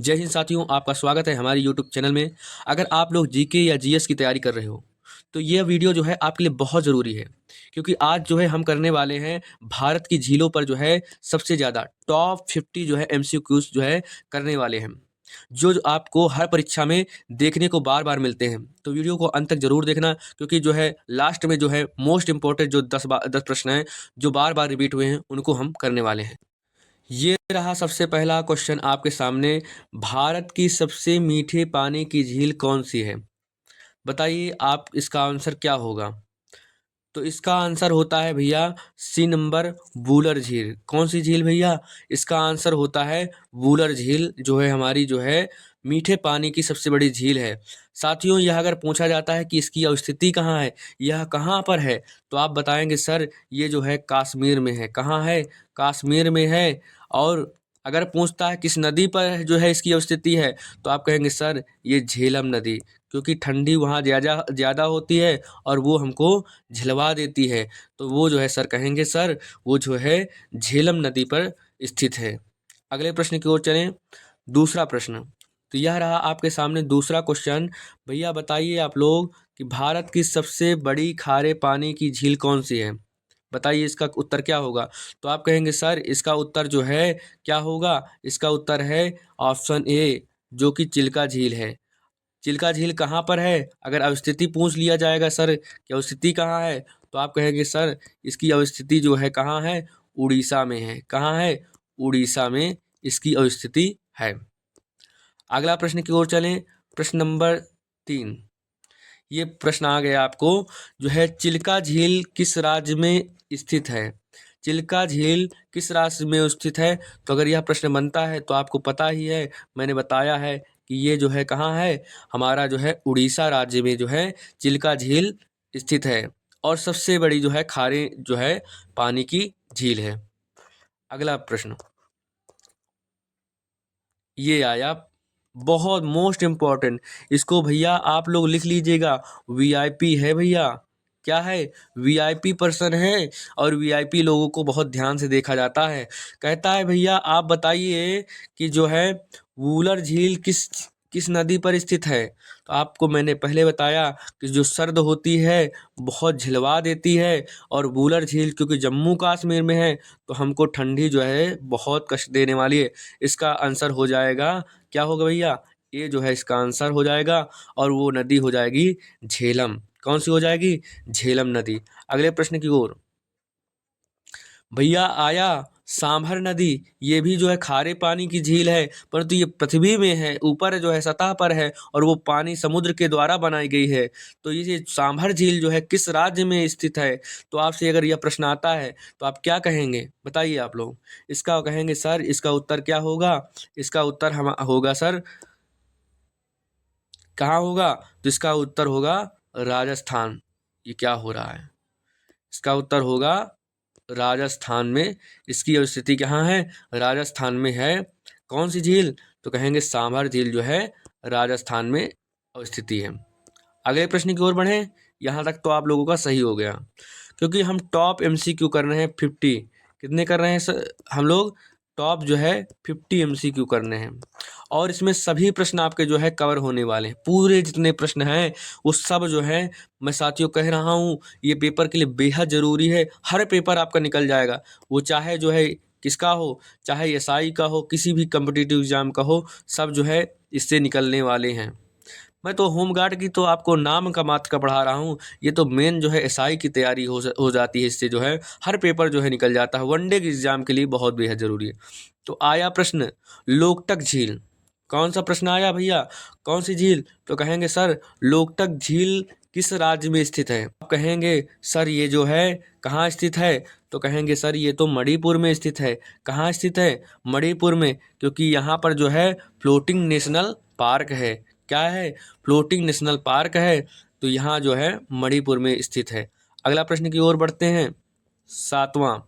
जय हिंद साथियों, आपका स्वागत है हमारे यूट्यूब चैनल में। अगर आप लोग जीके या जीएस की तैयारी कर रहे हो तो ये वीडियो जो है आपके लिए बहुत ज़रूरी है, क्योंकि आज जो है हम करने वाले हैं भारत की झीलों पर जो है सबसे ज़्यादा टॉप 50 जो है एमसीक्यूज जो है करने वाले हैं, जो आपको हर परीक्षा में देखने को बार बार मिलते हैं। तो वीडियो को अंत तक जरूर देखना, क्योंकि जो है लास्ट में जो है मोस्ट इंपॉर्टेंट जो 10 प्रश्न हैं जो बार बार रिपीट हुए हैं उनको हम करने वाले हैं। ये रहा सबसे पहला क्वेश्चन आपके सामने। भारत की सबसे मीठे पानी की झील कौन सी है? बताइए आप इसका आंसर क्या होगा। तो इसका आंसर होता है भैया सी नंबर, वूलर झील। कौन सी झील भैया? इसका आंसर होता है वूलर झील, जो है हमारी जो है मीठे पानी की सबसे बड़ी झील है। साथियों, यह अगर पूछा जाता है कि इसकी अवस्थिति कहाँ है, यह कहाँ पर है, तो आप बताएंगे सर ये जो है कश्मीर में है। कहाँ है? कश्मीर में है। और अगर पूछता है किस नदी पर जो है इसकी अवस्थिति है, तो आप कहेंगे सर ये झेलम नदी, क्योंकि ठंडी वहाँ ज़्यादा ज़्यादा होती है और वो हमको झिलवा देती है। तो वो जो है सर कहेंगे सर वो जो है झेलम नदी पर स्थित है। अगले प्रश्न की ओर चलें। दूसरा प्रश्न, तो यह रहा आपके सामने दूसरा क्वेश्चन। भैया बताइए आप लोग कि भारत की सबसे बड़ी खारे पानी की झील कौन सी है? बताइए इसका उत्तर क्या होगा। तो आप कहेंगे सर इसका उत्तर जो है क्या होगा? इसका उत्तर है ऑप्शन ए, जो कि चिल्का झील है। चिल्का झील कहाँ पर है? अगर अवस्थिति पूछ लिया जाएगा सर कि अवस्थिति कहाँ है, तो आप कहेंगे सर इसकी अवस्थिति जो है कहाँ है? उड़ीसा में है। कहाँ है? उड़ीसा में इसकी अवस्थिति है। अगला प्रश्न की ओर चलें। प्रश्न नंबर 3। ये प्रश्न आ गया आपको, जो है चिल्का झील किस राज्य में स्थित है? चिल्का झील किस राज्य में स्थित है? तो अगर यह प्रश्न बनता है तो आपको पता ही है, मैंने बताया है कि ये जो है कहाँ है, हमारा जो है उड़ीसा राज्य में जो है चिल्का झील स्थित है, और सबसे बड़ी जो है खारे जो है पानी की झील है। अगला प्रश्न ये आया बहुत मोस्ट इम्पॉर्टेंट, इसको भैया आप लोग लिख लीजिएगा। वीआईपी है भैया। क्या है? वीआईपी पर्सन है, और वीआईपी लोगों को बहुत ध्यान से देखा जाता है। कहता है भैया आप बताइए कि जो है वूलर झील किस किस नदी पर स्थित है? तो आपको मैंने पहले बताया कि जो सर्द होती है बहुत झिलवा देती है, और वूलर झील क्योंकि जम्मू कश्मीर में है तो हमको ठंडी जो है बहुत कष्ट देने वाली है। इसका आंसर हो जाएगा, क्या होगा भैया? ये जो है इसका आंसर हो जाएगा, और वो नदी हो जाएगी झेलम। कौन सी हो जाएगी? झेलम नदी। अगले प्रश्न की ओर भैया आया सांभर नदी। ये भी जो है खारे पानी की झील है, परंतु ये पृथ्वी में है, ऊपर जो है सतह पर है, और वो पानी समुद्र के द्वारा बनाई गई है। तो ये सांभर झील जो है किस राज्य में स्थित है? तो आपसे अगर यह प्रश्न आता है तो आप क्या कहेंगे? बताइए आप लोग। इसका कहेंगे सर इसका उत्तर क्या होगा? इसका उत्तर हम होगा सर, कहाँ होगा? तो इसका उत्तर होगा राजस्थान। ये क्या हो रहा है? इसका उत्तर होगा राजस्थान में। इसकी स्थिति कहाँ है? राजस्थान में है। कौन सी झील? तो कहेंगे सांभर झील जो है राजस्थान में अवस्थिति है। अगले प्रश्न की ओर बढ़ें। यहाँ तक तो आप लोगों का सही हो गया, क्योंकि हम टॉप एमसीक्यू कर रहे हैं 50। कितने कर रहे हैं सर हम लोग? टॉप जो है 50 एमसीक्यू करने हैं, और इसमें सभी प्रश्न आपके जो है कवर होने वाले हैं। पूरे जितने प्रश्न हैं वो सब जो है, मैं साथियों कह रहा हूँ ये पेपर के लिए बेहद ज़रूरी है। हर पेपर आपका निकल जाएगा, वो चाहे जो है किसका हो, चाहे एसआई का हो, किसी भी कम्पिटिटिव एग्जाम का हो, सब जो है इससे निकलने वाले हैं। मैं तो होमगार्ड की तो आपको नाम का मात्र का पढ़ा रहा हूँ, ये तो मेन जो है एसआई की तैयारी हो जाती है। इससे जो है हर पेपर जो है निकल जाता है, वनडे के एग्जाम के लिए बहुत बेहद ज़रूरी है। तो आया प्रश्न लोकटक झील। कौन सा प्रश्न आया भैया? कौन सी झील? तो कहेंगे सर लोकटक झील किस राज्य में स्थित है? आप कहेंगे सर ये जो है कहाँ स्थित है? तो कहेंगे सर ये तो मणिपुर में स्थित है। कहाँ स्थित है? मणिपुर में, क्योंकि यहाँ पर जो है फ्लोटिंग नेशनल पार्क है। क्या है? फ्लोटिंग नेशनल पार्क है। तो यहाँ जो है मणिपुर में स्थित है। अगला प्रश्न की ओर बढ़ते हैं। 7वां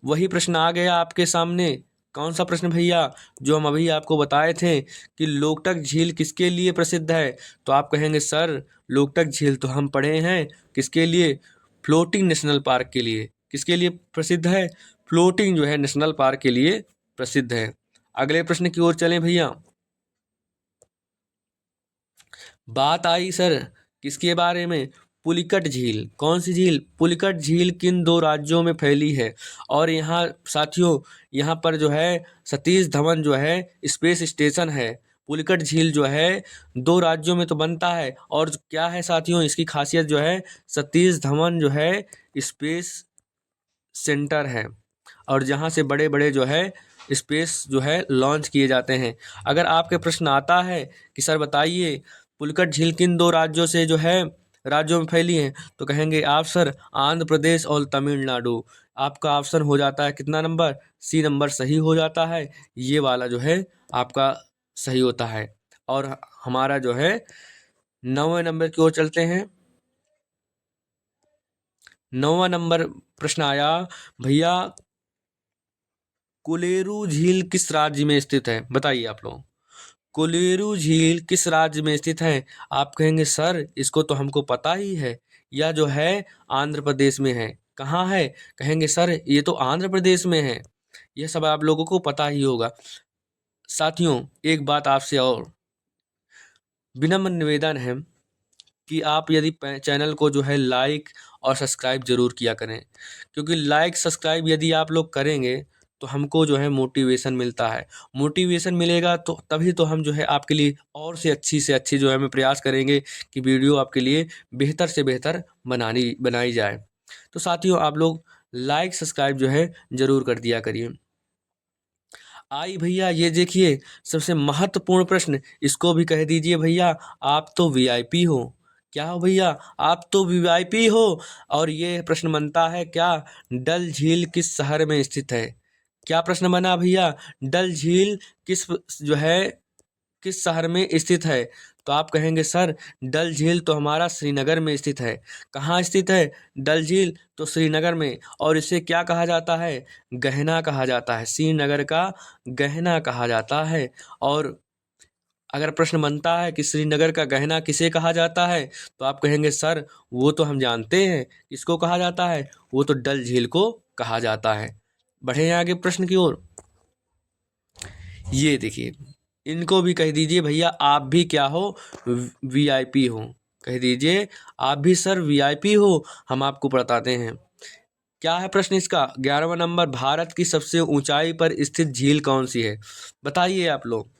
वही प्रश्न आ गया आपके सामने। कौन सा प्रश्न भैया? जो हम अभी आपको बताए थे कि लोकटक झील किसके लिए प्रसिद्ध है? तो आप कहेंगे सर लोकटक झील तो हम पढ़े हैं किसके लिए? फ्लोटिंग नेशनल पार्क के लिए। किसके लिए प्रसिद्ध है? फ्लोटिंग जो है नेशनल पार्क के लिए प्रसिद्ध है। अगले प्रश्न की ओर चलें भैया। बात आई सर किसके बारे में? पुलिकट झील। कौन सी झील? पुलिकट झील किन दो राज्यों में फैली है? और यहाँ साथियों, यहाँ पर जो है सतीश धवन जो है स्पेस स्टेशन है। पुलिकट झील जो है दो राज्यों में तो बनता है, और क्या है साथियों इसकी खासियत जो है, सतीश धवन जो है स्पेस सेंटर है, और जहाँ से बड़े बड़े जो है स्पेस जो है लॉन्च किए जाते हैं। अगर आपके प्रश्न आता है कि सर बताइए पुलिकट झील किन दो राज्यों से जो है राज्यों में फैली है, तो कहेंगे आप सर आंध्र प्रदेश और तमिलनाडु। आपका ऑप्शन हो जाता है कितना नंबर? सी नंबर सही हो जाता है। ये वाला जो है आपका सही होता है। और हमारा जो है 9वें नंबर की ओर चलते हैं। 9वां नंबर प्रश्न आया भैया, कोलेरू झील किस राज्य में स्थित है? बताइए आप लोग, कोलेरू झील किस राज्य में स्थित है? आप कहेंगे सर इसको तो हमको पता ही है, यह जो है आंध्र प्रदेश में है। कहाँ है? कहेंगे सर ये तो आंध्र प्रदेश में है। यह सब आप लोगों को पता ही होगा। साथियों एक बात आपसे और विनम्र निवेदन है कि आप यदि चैनल को जो है लाइक और सब्सक्राइब जरूर किया करें, क्योंकि लाइक सब्सक्राइब यदि आप लोग करेंगे तो हमको जो है मोटिवेशन मिलता है। मोटिवेशन मिलेगा तो तभी तो हम जो है आपके लिए और से अच्छी जो है हमें प्रयास करेंगे कि वीडियो आपके लिए बेहतर से बेहतर बनाई जाए। तो साथियों आप लोग लाइक सब्सक्राइब जो है ज़रूर कर दिया करिए। आई भैया ये देखिए सबसे महत्वपूर्ण प्रश्न, इसको भी कह दीजिए भैया आप तो वीआईपी हो। क्या हो भैया? आप तो वीआईपी हो। और ये प्रश्न बनता है क्या, डल झील किस शहर में स्थित है? क्या प्रश्न बना भैया? डल झील किस जो है किस शहर में स्थित है? तो आप कहेंगे सर डल झील तो हमारा श्रीनगर में स्थित है। कहाँ स्थित है डल झील? तो श्रीनगर में। और इसे क्या कहा जाता है? गहना कहा जाता है। श्रीनगर का गहना कहा जाता है। और अगर प्रश्न बनता है कि श्रीनगर का गहना किसे कहा जाता है, तो आप कहेंगे सर वो तो हम जानते हैं किसको कहा जाता है, वो तो डल झील को कहा जाता है। बढ़े आगे प्रश्न की ओर। ये देखिए इनको भी कह दीजिए भैया आप भी क्या हो, वीआईपी हो। कह दीजिए आप भी सर वीआईपी हो, हम आपको बताते हैं। क्या है प्रश्न इसका? 11वां नंबर, भारत की सबसे ऊंचाई पर स्थित झील कौन सी है? बताइए आप लोग,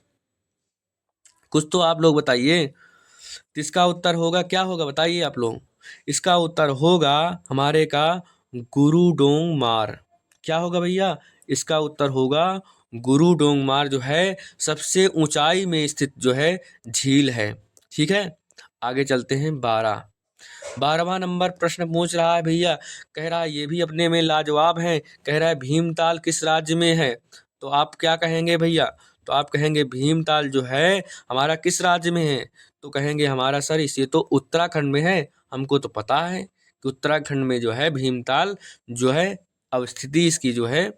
कुछ तो आप लोग बताइए। तो इसका उत्तर होगा क्या होगा बताइए आप लोग? इसका उत्तर होगा हमारे का गुरुडोंगमार। क्या होगा भैया? इसका उत्तर होगा गुरुडोंगमार जो है सबसे ऊंचाई में स्थित जो है झील है। ठीक है, आगे चलते हैं। 12वां नंबर प्रश्न पूछ रहा है भैया, कह रहा है ये भी अपने में लाजवाब है। कह रहा है भीमताल किस राज्य में है? तो आप क्या कहेंगे भैया? तो आप कहेंगे भीमताल जो है हमारा किस राज्य में है? तो कहेंगे हमारा सर इसे तो उत्तराखंड में है। हमको तो पता है कि उत्तराखंड में जो है भीमताल जो है अवस्थिति इसकी जो है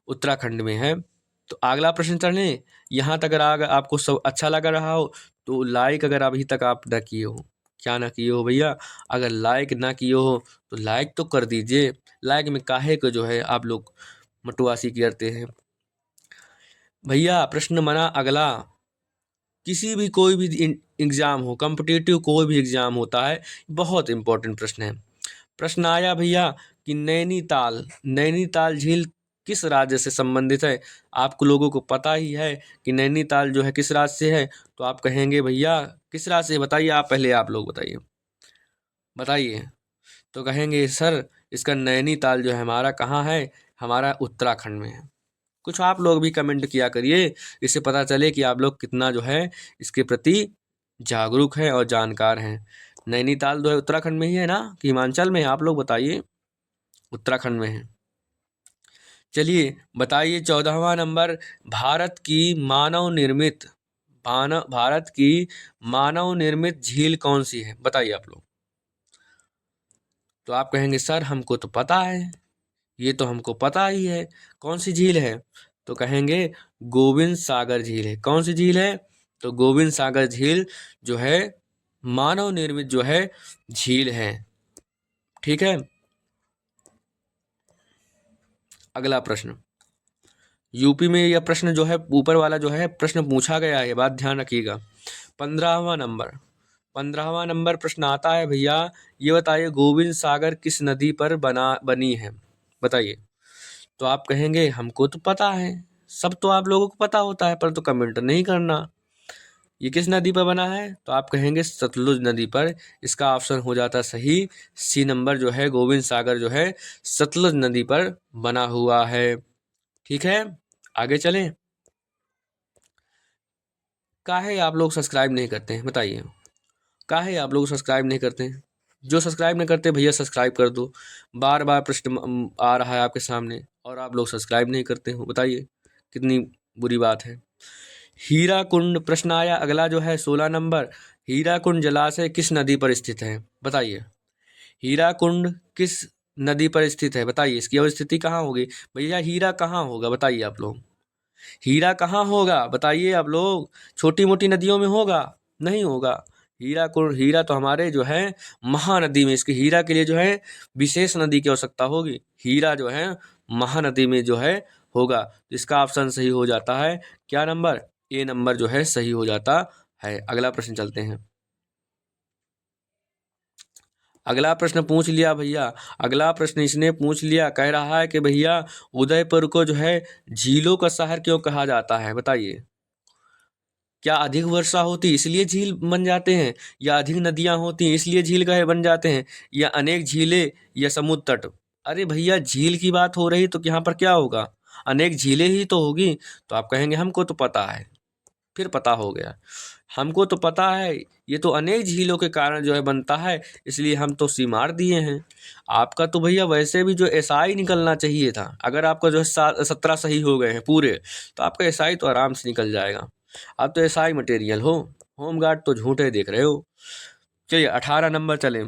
उत्तराखंड में है। तो अगला प्रश्न चलें। यहाँ तक अगर आपको सब अच्छा लग रहा हो तो लाइक अगर अभी तक आप ना किए हो, क्या ना किए हो भैया? अगर लाइक ना किए हो तो लाइक तो कर दीजिए। लाइक में काहे को जो है आप लोग मटुआसी करते हैं भैया। प्रश्न बना अगला, किसी भी कोई भी एग्ज़ाम हो, कॉम्पिटिटिव कोई भी एग्ज़ाम होता है, बहुत इंपॉर्टेंट प्रश्न है। प्रश्न आया भैया कि नैनीताल नैनीताल झील किस राज्य से संबंधित है? आपको लोगों को पता ही है कि नैनीताल जो है किस राज्य से है। तो आप कहेंगे भैया किस राज्य से? बताइए आप, पहले आप लोग बताइए बताइए। तो कहेंगे सर इसका नैनीताल जो है हमारा कहाँ है? हमारा उत्तराखंड में है। कुछ आप लोग भी कमेंट किया करिए, इससे पता चले कि आप लोग कितना जो है इसके प्रति जागरूक हैं और जानकार हैं। नैनीताल जो है उत्तराखंड में ही है ना कि हिमाचल में है? आप लोग बताइए। उत्तराखंड में है। चलिए बताइए 14वां नंबर, भारत की मानव निर्मित झील कौन सी है? बताइए आप लोग। तो आप कहेंगे सर हमको तो पता है, ये तो हमको पता ही है। कौन सी झील है? तो कहेंगे गोविंद सागर झील है। कौन सी झील है? तो गोविंद सागर झील जो है मानव निर्मित जो है झील है। ठीक है, अगला प्रश्न। यूपी में यह प्रश्न जो है ऊपर वाला जो है प्रश्न पूछा गया है, बात ध्यान रखिएगा। 15वां नंबर प्रश्न आता है भैया, ये बताइए गोविंद सागर किस नदी पर बनी है, बताइए। तो आप कहेंगे हमको तो पता है, सब तो आप लोगों को पता होता है, पर तो कमेंट नहीं करना। ये किस नदी पर बना है, तो आप कहेंगे सतलुज नदी पर। इसका ऑप्शन हो जाता सही, सी नंबर जो है गोविंद सागर जो है सतलुज नदी पर बना हुआ है। ठीक है, आगे चलें। काहे आप लोग सब्सक्राइब नहीं करते हैं, बताइए। काहे आप लोग सब्सक्राइब नहीं करते हैं? जो सब्सक्राइब नहीं करते भैया सब्सक्राइब कर दो। बार बार प्रश्न आ रहा है आपके सामने और आप लोग सब्सक्राइब नहीं करते हो, बताइए कितनी बुरी बात है। हीरा कुंड प्रश्न आया अगला जो है 16 नंबर। हीरा कुंड जलाशय किस नदी पर स्थित है, बताइए। हीरा कुंड किस नदी पर स्थित है, बताइए। इसकी अवस्थिति कहाँ होगी भैया, हीरा कहाँ होगा, बताइए आप लोग। हीरा कहाँ होगा बताइए आप लोग। छोटी मोटी नदियों में होगा, नहीं होगा। हीरा को हीरा तो हमारे जो है महानदी में, इसके हीरा के लिए जो है विशेष नदी की आवश्यकता होगी। हीरा जो है महानदी में जो है होगा। इसका ऑप्शन सही हो जाता है क्या नंबर, ए नंबर जो है सही हो जाता है। अगला प्रश्न चलते हैं। अगला प्रश्न पूछ लिया भैया, अगला प्रश्न इसने पूछ लिया, कह रहा है कि भैया उदयपुर को जो है झीलों का शहर क्यों कहा जाता है, बताइए। क्या अधिक वर्षा होती इसलिए झील बन जाते हैं, या अधिक नदियां होती हैं इसलिए झील कहे बन जाते हैं, या अनेक झीलें या समुद्र तट। अरे भैया झील की बात हो रही तो यहाँ पर क्या होगा, अनेक झीलें ही तो होगी। तो आप कहेंगे हमको तो पता है, फिर पता हो गया। हमको तो पता है, ये तो अनेक झीलों के कारण जो है बनता है, इसलिए हम तो सी मार दिए हैं। आपका तो भैया वैसे भी जो एसआई निकलना चाहिए था, अगर आपका जो है 17 सही हो गए हैं पूरे, तो आपका एसआई तो आराम से निकल जाएगा। आप तो एसआई मटेरियल हो, होमगार्ड तो झूठे देख रहे हो। चलिए 18 नंबर चलें।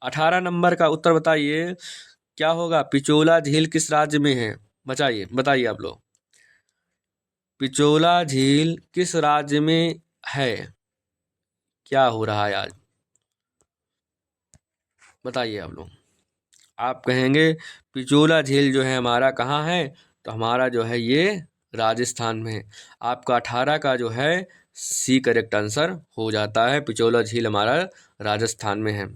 18 नंबर का उत्तर बताइए क्या होगा। पिचोला झील किस राज्य में है, बताइए बताइए आप लोग। पिचोला झील किस राज्य में है, क्या हो रहा है आज, बताइए आप लोग। आप कहेंगे पिचोला झील जो है हमारा कहाँ है, तो हमारा जो है ये राजस्थान में है। आपका 18 का जो है सी करेक्ट आंसर हो जाता है, पिचोला झील हमारा राजस्थान में है।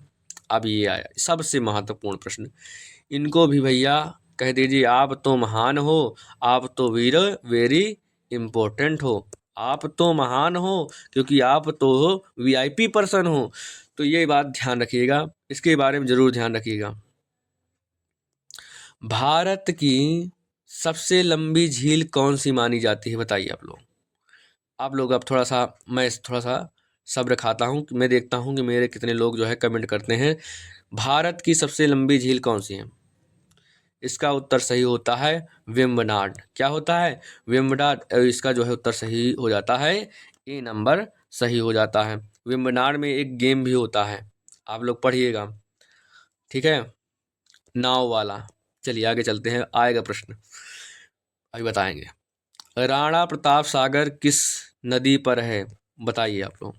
अब ये आया सबसे महत्वपूर्ण प्रश्न, इनको भी भैया कह दीजिए आप तो महान हो, आप तो वीर वेरी इम्पोर्टेंट हो। आप तो महान हो क्योंकि आप तो वीआईपी पर्सन हो। तो ये बात ध्यान रखिएगा, इसके बारे में ज़रूर ध्यान रखिएगा। भारत की सबसे लंबी झील कौन सी मानी जाती है, बताइए आप लोग। आप लोग अब मैं थोड़ा सा सब्र खाता हूँ, मैं देखता हूँ कि मेरे कितने लोग जो है कमेंट करते हैं। भारत की सबसे लंबी झील कौन सी है, इसका उत्तर सही होता है वेम्बनाड। क्या होता है, वेम्बनाड। इसका जो है उत्तर सही हो जाता है, ए नंबर सही हो जाता है। वेम्बनाड में एक गेम भी होता है, आप लोग पढ़िएगा, ठीक है, नाव वाला। चलिए आगे चलते हैं, आएगा प्रश्न अभी बताएंगे। राणा प्रताप सागर किस नदी पर है, बताइए आप लोग।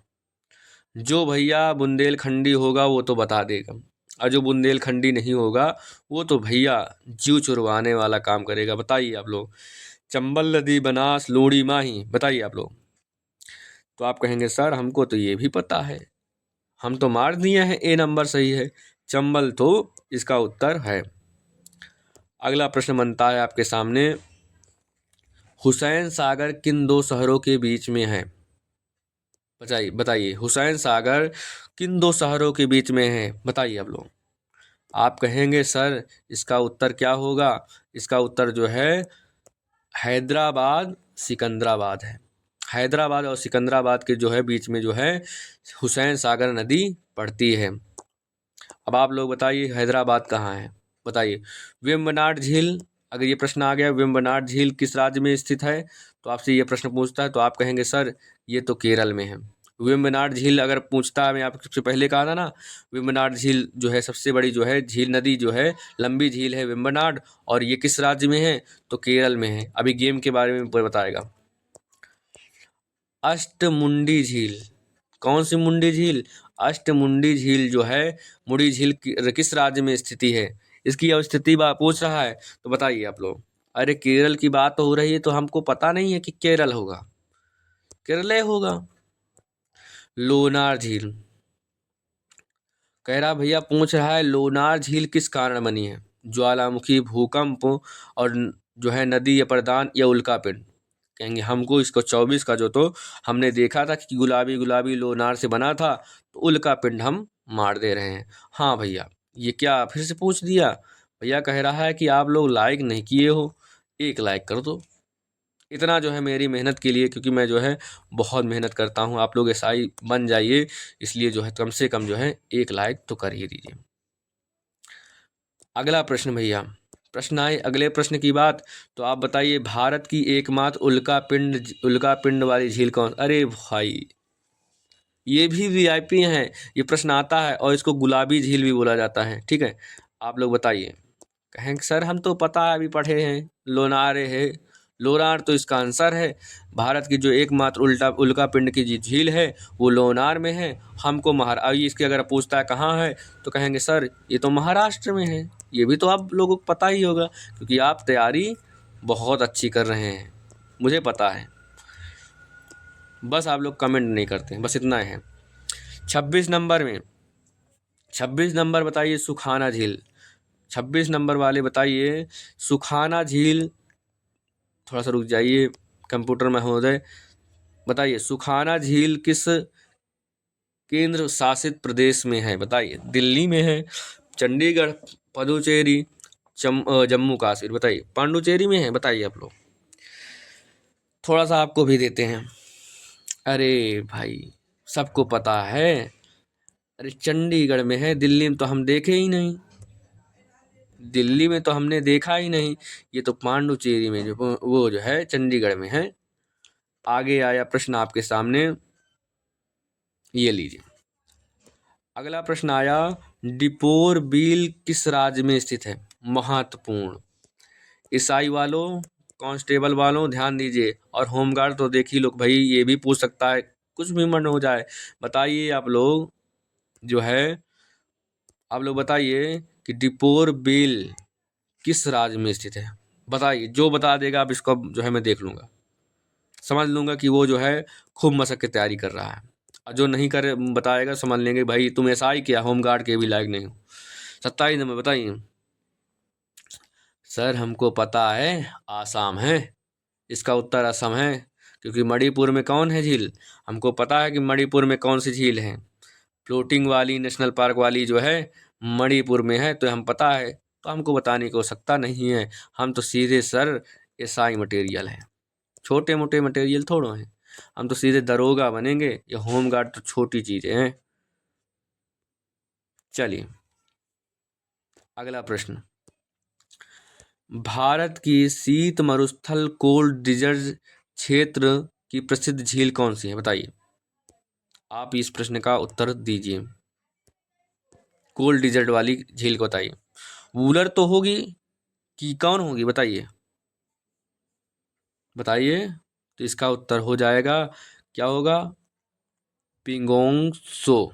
जो भैया बुंदेलखंडी होगा वो तो बता देगा, और जो बुंदेलखंडी नहीं होगा वो तो भैया जीव चुरवाने वाला काम करेगा। बताइए आप लोग। चंबल नदी, बनास, लूणी, माही, बताइए आप लोग। तो आप कहेंगे सर हमको तो ये भी पता है, हम तो मार दिए हैं, ए नंबर सही है, चंबल तो इसका उत्तर है। अगला प्रश्न बनता है आपके सामने, हुसैन सागर किन दो शहरों के बीच में है, बताइए बताइए। हुसैन सागर किन दो शहरों के बीच में है, बताइए आप लोग। आप कहेंगे सर इसका उत्तर क्या होगा, इसका उत्तर जो है हैदराबाद सिकंदराबाद है। हैदराबाद और सिकंदराबाद के जो है बीच में जो है हुसैन सागर नदी पड़ती है। अब आप लोग बताइए हैदराबाद कहाँ है, बताइए। वेम्बनाड झील, अगर ये प्रश्न आ गया वेम्बनाड झील किस राज्य में स्थित है, तो आपसे ये प्रश्न पूछता है, तो आप कहेंगे सर ये तो केरल में है। वेम्बनाड झील अगर पूछता है, मैं आपको सबसे पहले कहा था ना, वेम्बनाड झील जो है सबसे बड़ी जो है झील नदी जो है लंबी झील है वेम्बनाड, और ये किस राज्य में है, तो केरल में है। अभी गेम के बारे में बताएगा। अष्टमुंडी झील, कौन सी मुंडी झील, अष्टमुंडी झील जो है मुंडी झील किस राज्य में स्थिति है, इसकी अवस्थिति पूछ रहा है, तो बताइए आप लोग। अरे केरल की बात हो रही है तो हमको पता नहीं है कि केरल होगा, केरल होगा। लोनार झील, कह रहा भैया पूछ रहा है लोनार झील किस कारण बनी है? ज्वालामुखी, भूकंप और जो है नदी या प्रदान या उल्कापिंड। कहेंगे हमको इसको 24 का जो तो हमने देखा था कि गुलाबी गुलाबी लोनार से बना था, तो उल्कापिंड हम मार दे रहे हैं। हाँ भैया, ये क्या फिर से पूछ दिया? भैया कह रहा है कि आप लोग लाइक नहीं किए हो, एक लाइक कर दो। इतना जो है मेरी मेहनत के लिए, क्योंकि मैं जो है बहुत मेहनत करता हूँ, आप लोग एसआई बन जाइए, इसलिए जो है कम से कम जो है एक लाइक तो कर ही दीजिए। अगला प्रश्न भैया, प्रश्न आए अगले प्रश्न की बात, तो आप बताइए भारत की एकमात्र उल्कापिंड वाली झील कौन? अरे भाई, ये भी वीआईपी हैं, ये प्रश्न आता है और इसको गुलाबी झील भी बोला जाता है। ठीक है, आप लोग बताइए। कहेंगे सर हम तो पता है, अभी पढ़े हैं, लोनार है, लोनार तो इसका आंसर है। भारत की जो एकमात्र उल्कापिंड की झील है वो लोनार में है। हमको इसके अगर पूछता है कहाँ है, तो कहेंगे सर ये तो महाराष्ट्र में है। ये भी तो आप लोगों को पता ही होगा, क्योंकि आप तैयारी बहुत अच्छी कर रहे हैं, मुझे पता है, बस आप लोग कमेंट नहीं करते हैं, बस इतना है। 26 नंबर में, 26 नंबर बताइए सुखाना झील। 26 नंबर वाले बताइए सुखाना झील, थोड़ा सा रुक जाइए कंप्यूटर में महोदय, बताइए सुखाना झील किस केंद्र शासित प्रदेश में है? बताइए, दिल्ली में है, चंडीगढ़, पुदुचेरी, जम्मू कश्मीर। बताइए, पांडुचेरी में है, बताइए आप लोग। थोड़ा सा आपको भी देते हैं। अरे भाई, सबको पता है, अरे चंडीगढ़ में है, दिल्ली में तो हम देखे ही नहीं, दिल्ली में तो हमने देखा ही नहीं, ये तो पांडुचेरी में जो वो जो है चंडीगढ़ में है। आगे आया प्रश्न आपके सामने, ये लीजिए। अगला प्रश्न आया, डिपोर बील किस राज्य में स्थित है? महत्वपूर्ण, ईसाई वालों, कांस्टेबल वालों ध्यान दीजिए, और होमगार्ड तो देख ही लो भाई, ये भी पूछ सकता है, कुछ भी मन हो जाए। बताइए आप लोग, जो है आप लोग बताइए कि डिपोर बील किस राज्य में स्थित है? बताइए, जो बता देगा आप इसको जो है मैं देख लूँगा, समझ लूँगा कि वो जो है खूब मशक की तैयारी कर रहा है, और जो नहीं कर बताएगा समझ लेंगे भाई तुम ऐसा ही किया, होमगार्ड के भी लायक नहीं हो। 27 नंबर बताइए। सर हमको पता है, आसाम है, इसका उत्तर असम है, क्योंकि मणिपुर में कौन है झील? हमको पता है कि मणिपुर में कौन सी झील है, फ्लोटिंग वाली नेशनल पार्क वाली जो है मणिपुर में है, तो हम पता है, तो हमको बताने की आवश्यकता नहीं है। हम तो सीधे सर एसआई मटेरियल हैं, छोटे मोटे मटेरियल थोड़ो हैं, हम तो सीधे दरोगा बनेंगे, ये होमगार्ड तो छोटी चीज़ें हैं। चलिए अगला प्रश्न, भारत की शीत मरुस्थल कोल्ड डिजर्ट क्षेत्र की प्रसिद्ध झील कौन सी है? बताइए, आप इस प्रश्न का उत्तर दीजिए। कोल्ड डिजर्ट वाली झील को बताइए, वूलर तो होगी कि कौन होगी? बताइए बताइए, तो इसका उत्तर हो जाएगा, क्या होगा? पिंगोंग सो,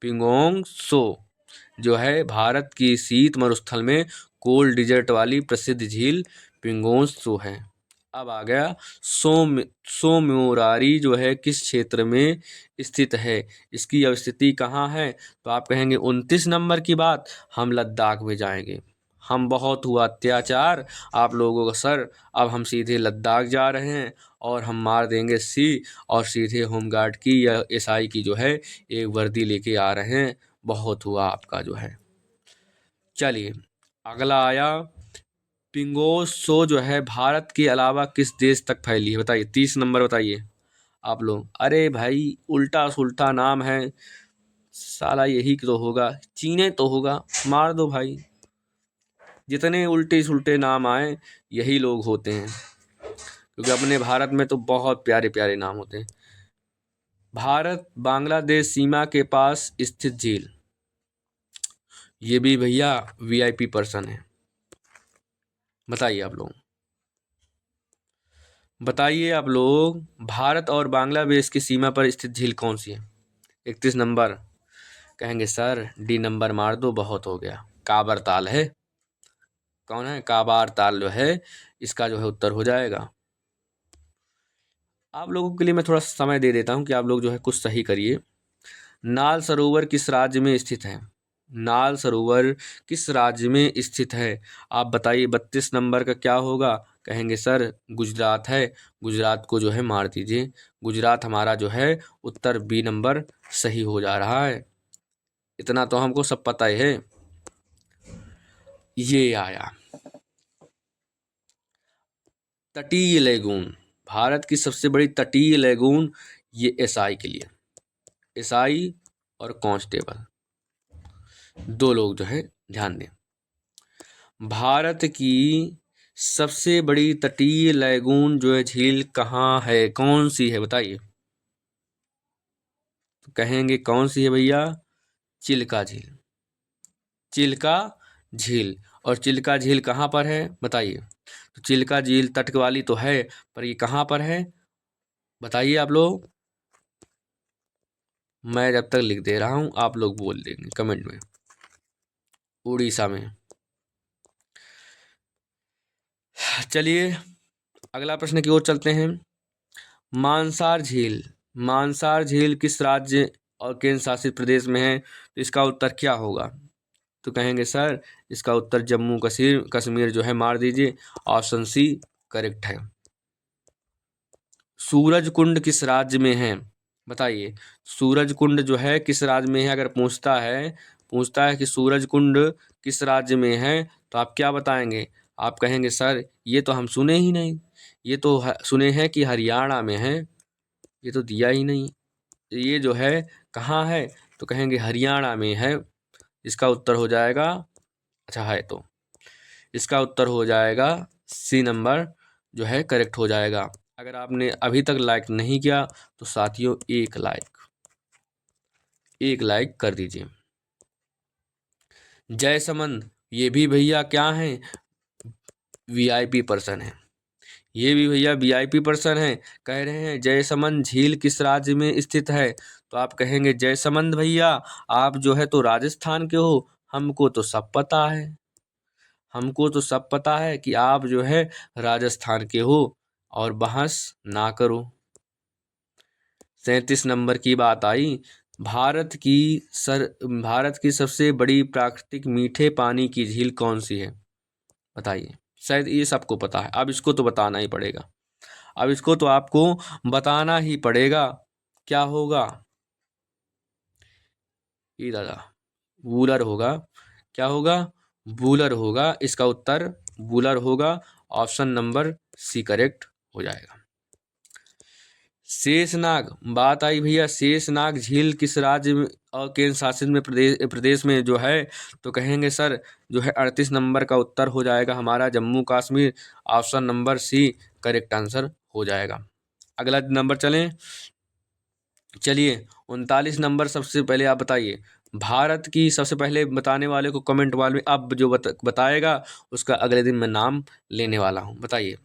पिंगोंग सो जो है भारत की शीत मरुस्थल में कोल्ड डिजर्ट वाली प्रसिद्ध झील पिंगोंग सो है। अब आ गया सोमोरारी जो है किस क्षेत्र में स्थित है? इसकी अवस्थिति कहाँ है? तो आप कहेंगे 29 नंबर की बात, हम लद्दाख में जाएंगे। हम बहुत हुआ अत्याचार आप लोगों का सर, अब हम सीधे लद्दाख जा रहे हैं, और हम मार देंगे और सीधे होमगार्ड की या एसआई की जो है एक वर्दी लेके आ रहे हैं। बहुत हुआ आपका जो है। चलिए अगला आया, पिंगोस सो जो है भारत के अलावा किस देश तक फैली है? बताइए, 30 नंबर बताइए आप लोग। अरे भाई, उल्टा सुल्टा नाम है साला, यही तो होगा, चीने तो होगा, मार दो भाई, जितने उल्टे सुल्टे नाम आए यही लोग होते हैं, क्योंकि अपने भारत में तो बहुत प्यारे प्यारे नाम होते हैं। भारत बांग्लादेश सीमा के पास स्थित झील, ये भी भैया वीआईपी पर्सन है। बताइए आप लोग, बताइए आप लोग, भारत और बांग्लादेश की सीमा पर स्थित झील कौन सी है? 31 नंबर। कहेंगे सर डी नंबर मार दो, बहुत हो गया, काबर ताल है। कौन है? काबार ताल जो है इसका जो है उत्तर हो जाएगा। आप लोगों के लिए मैं थोड़ा समय दे देता हूं कि आप लोग जो है कुछ सही करिए। नाल सरोवर किस राज्य में स्थित है? नाल सरोवर किस राज्य में स्थित है? आप बताइए 32 नंबर का क्या होगा? कहेंगे सर गुजरात है। गुजरात को जो है मार दीजिए। गुजरात हमारा जो है उत्तर बी नंबर सही हो जा रहा है। इतना तो हमको सब पता ही है। ये आया तटीय लेगून। भारत की सबसे बड़ी तटीय लेगून ये एसआई के लिए, एसआई और कांस्टेबल दो लोग जो है ध्यान दें। भारत की सबसे बड़ी तटीय लेगून जो है झील कहाँ है, कौन सी है बताइए? तो कहेंगे कौन सी है भैया? चिल्का झील। चिल्का झील। और चिल्का झील कहाँ पर है बताइए? तो चिल्का झील तट वाली तो है, पर ये कहाँ पर है बताइए आप लोग? मैं जब तक लिख दे रहा हूं आप लोग बोल देंगे कमेंट में। उड़ीसा में। चलिए अगला प्रश्न की ओर चलते हैं। मानसार झील, मानसार झील किस राज्य और केंद्र शासित प्रदेश में है? तो इसका उत्तर क्या होगा? तो कहेंगे सर इसका उत्तर जम्मू कश्मीर कश्मीर जो है मार दीजिए। ऑप्शन सी करेक्ट है। सूरज कुंड किस राज्य में है बताइए? सूरज कुंड जो है किस राज्य में है? अगर पूछता है कि सूरज कुंड किस राज्य में है तो आप क्या बताएंगे? आप कहेंगे सर ये तो हम सुने ही नहीं, ये तो सुने हैं कि हरियाणा में है, ये तो दिया ही नहीं। ये जो है कहाँ है? तो कहेंगे हरियाणा में है। इसका उत्तर हो जाएगा, अच्छा है तो इसका उत्तर हो जाएगा सी नंबर जो है करेक्ट हो जाएगा। अगर आपने अभी तक लाइक नहीं किया तो साथियों एक लाइक कर दीजिए। जयसमंद ये भी भैया क्या है? वीआईपी पर्सन है। ये भी भैया वीआईपी पर्सन है। कह रहे हैं जयसमंद झील किस राज्य में स्थित है? तो आप कहेंगे जयसमंद भैया आप जो है तो राजस्थान के हो। हमको तो सब पता है, हमको तो सब पता है कि आप जो है राजस्थान के हो, और बहस ना करो। 37 नंबर की बात आई। भारत की सबसे बड़ी प्राकृतिक मीठे पानी की झील कौन सी है बताइए? शायद ये सबको पता है, अब इसको तो बताना ही पड़ेगा। अब इसको तो आपको बताना ही पड़ेगा। क्या होगा? ये दादा वूलर होगा। क्या होगा? वूलर होगा। इसका उत्तर वूलर होगा। ऑप्शन नंबर सी करेक्ट हो जाएगा। शेषनाग बात आई भैया। शेषनाग झील किस राज्य में और केंद्र शासित में प्रदेश में जो है? तो कहेंगे सर जो है 38 नंबर का उत्तर हो जाएगा हमारा Jammu Kashmir. Option number C correct answer हो जाएगा। अगला नंबर चलिए 39 नंबर सबसे पहले आप बताइए। भारत की सबसे पहले बताने वाले को कमेंट वाले में अब जो बताएगा उसका अगले दिन मैं नाम लेने वाला हूँ। बताइए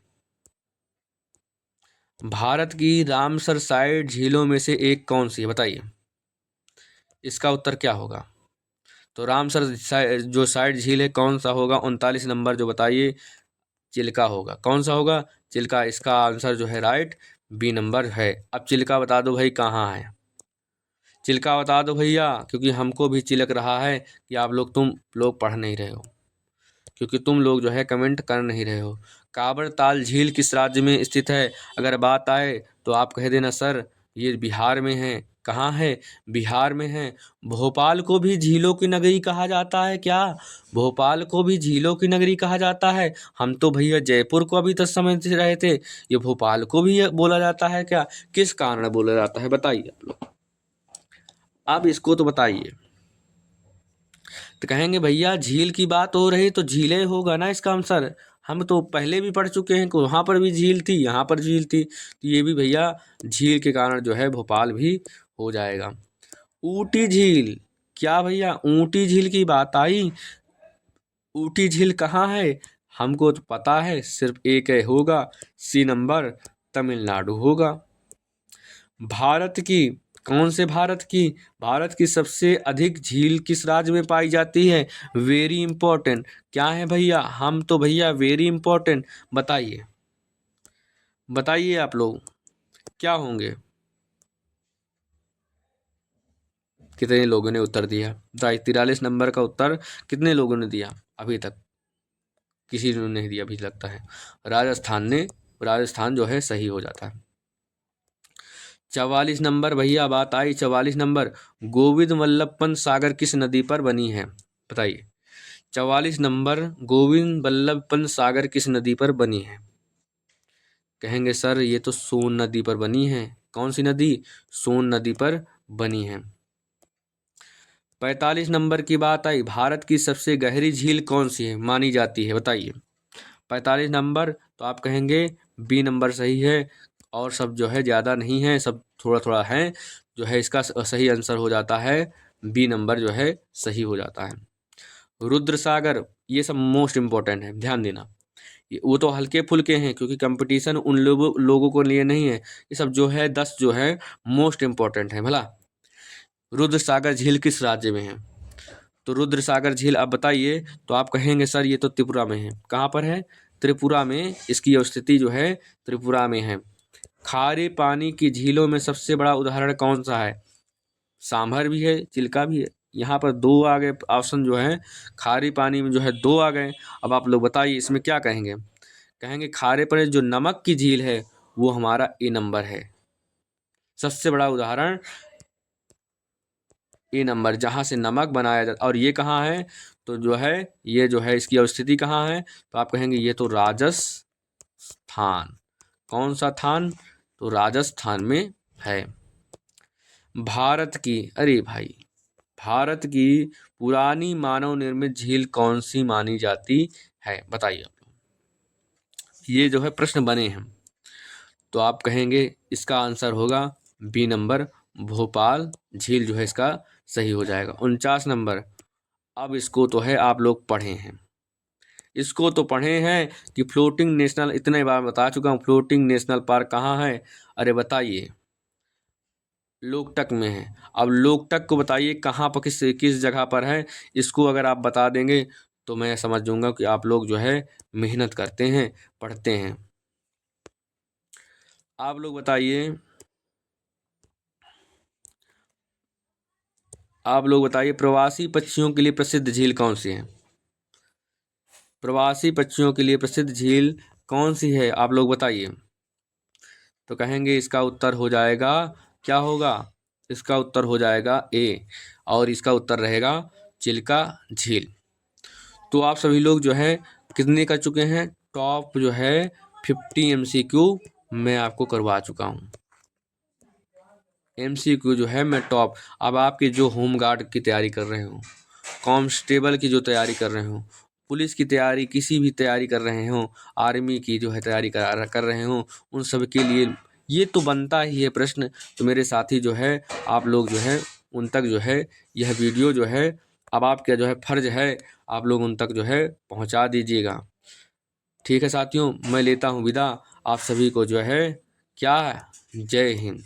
भारत की रामसर साइट झीलों में से एक कौन सी है बताइए? इसका उत्तर क्या होगा? तो रामसर जो साइट झील है कौन सा होगा? 39 नंबर जो बताइए। चिल्का होगा। कौन सा होगा? चिल्का। इसका आंसर जो है राइट बी नंबर है। अब चिल्का बता दो भाई कहाँ है? चिल्का बता दो भैया, क्योंकि हमको भी चिलक रहा है कि तुम लोग पढ़ नहीं रहे हो, क्योंकि तुम लोग जो है कमेंट कर नहीं रहे हो। काबर ताल झील किस राज्य में स्थित है? अगर बात आए तो आप कह देना सर ये बिहार में है। कहाँ है? बिहार में है। भोपाल को भी झीलों की नगरी कहा जाता है क्या? भोपाल को भी झीलों की नगरी कहा जाता है। हम तो भैया जयपुर को अभी तक समझ रहे थे, ये भोपाल को भी ये बोला जाता है क्या? किस कारण बोला जाता है बताइए आप लोग। अब इसको तो बताइए। तो कहेंगे भैया झील की बात हो रही तो झीलें होगा ना इसका आंसर। हम तो पहले भी पढ़ चुके हैं कि वहाँ पर भी झील थी, यहाँ पर झील थी, तो ये भी भैया झील के कारण जो है भोपाल भी हो जाएगा। ऊटी झील, क्या भैया ऊटी झील की बात आई? ऊटी झील कहाँ है? हमको तो पता है सिर्फ एक है होगा, सी नंबर तमिलनाडु होगा। भारत की कौन से भारत की सबसे अधिक झील किस राज्य में पाई जाती है? Very important. क्या है भैया? हम तो भैया वेरी इंपॉर्टेंट। बताइए बताइए आप लोग क्या होंगे? कितने लोगों ने उत्तर दिया? 43 नंबर का उत्तर कितने लोगों ने दिया? अभी तक किसी ने नहीं दिया अभी लगता है। राजस्थान जो है सही हो जाता है। 44 नंबर भैया बात आई। 44 नंबर, गोविंद वल्लभ पंत सागर किस नदी पर बनी है? बताइए। 44 नंबर, गोविंद वल्लभ पंत सागर किस नदी पर बनी है? कहेंगे सर ये तो सोन नदी पर बनी है। कौन सी नदी? सोन नदी पर बनी है। 45 नंबर की बात आई। भारत की सबसे गहरी झील कौन सी है मानी जाती है? बताइए। 45 नंबर तो आप कहेंगे बी नंबर सही है, और सब जो है ज़्यादा नहीं है, सब थोड़ा थोड़ा है। जो है इसका सही आंसर हो जाता है बी नंबर जो है सही हो जाता है। रुद्र सागर, ये सब मोस्ट इम्पोर्टेंट है, ध्यान देना। वो तो हल्के फुल्के हैं क्योंकि कंपटीशन उन लोगों को लिए नहीं है। ये सब जो है 10 जो है मोस्ट इम्पोर्टेंट है। भला रुद्र सागर झील किस राज्य में है? तो रुद्र सागर झील आप बताइए। तो आप कहेंगे सर ये तो त्रिपुरा में है। कहाँ पर है? त्रिपुरा में इसकी स्थिति जो है त्रिपुरा में है। खारे पानी की झीलों में सबसे बड़ा उदाहरण कौन सा है? सांभर भी है, चिल्का भी है। यहाँ पर 2 आ गए ऑप्शन जो है। खारे पानी में जो है 2 आ गए। अब आप लोग बताइए इसमें क्या कहेंगे? कहेंगे खारे पर जो नमक की झील है वो हमारा ए नंबर है। सबसे बड़ा उदाहरण ए नंबर, जहाँ से नमक बनाया जाता। और ये कहाँ है? तो जो है ये जो है इसकी अवस्थिति कहाँ है? तो आप कहेंगे ये तो राजस्थान। कौन सा थान? तो राजस्थान में है। भारत की पुरानी मानव निर्मित झील कौन सी मानी जाती है? बताइए आप लोग। ये जो है प्रश्न बने हैं। तो आप कहेंगे इसका आंसर होगा बी नंबर, भोपाल झील जो है इसका सही हो जाएगा। 49 नंबर, अब इसको तो है आप लोग पढ़े हैं, इसको तो पढ़े हैं कि फ्लोटिंग नेशनल, इतने बार बता चुका हूँ फ्लोटिंग नेशनल पार्क कहाँ है। अरे बताइए, लोकटक में है। अब लोकटक को बताइए कहाँ पर, किस किस जगह पर है। इसको अगर आप बता देंगे तो मैं समझ जाऊंगा कि आप लोग जो है मेहनत करते हैं, पढ़ते हैं। आप लोग बताइए, प्रवासी पक्षियों के लिए प्रसिद्ध झील कौन सी है? प्रवासी पक्षियों के लिए प्रसिद्ध झील कौन सी है? आप लोग बताइए। तो कहेंगे इसका उत्तर हो जाएगा, क्या होगा? इसका उत्तर हो जाएगा ए, और इसका उत्तर रहेगा चिल्का झील। तो आप सभी लोग जो है कितने कर चुके हैं? टॉप जो है 50 MCQ मैं आपको करवा चुका हूँ। MCQ जो है मैं टॉप। अब आपके जो होमगार्ड की तैयारी कर रहे हो, कांस्टेबल की जो तैयारी कर रहे हो, पुलिस की तैयारी, किसी भी तैयारी कर रहे हो, आर्मी की जो है तैयारी कर रहे हो, उन सब के लिए ये तो बनता ही है प्रश्न। तो मेरे साथी जो है आप लोग जो है उन तक जो है यह वीडियो जो है अब आपका जो है फ़र्ज़ है, आप लोग उन तक जो है पहुंचा दीजिएगा। ठीक है साथियों, मैं लेता हूं विदा। आप सभी को जो है क्या, जय हिंद।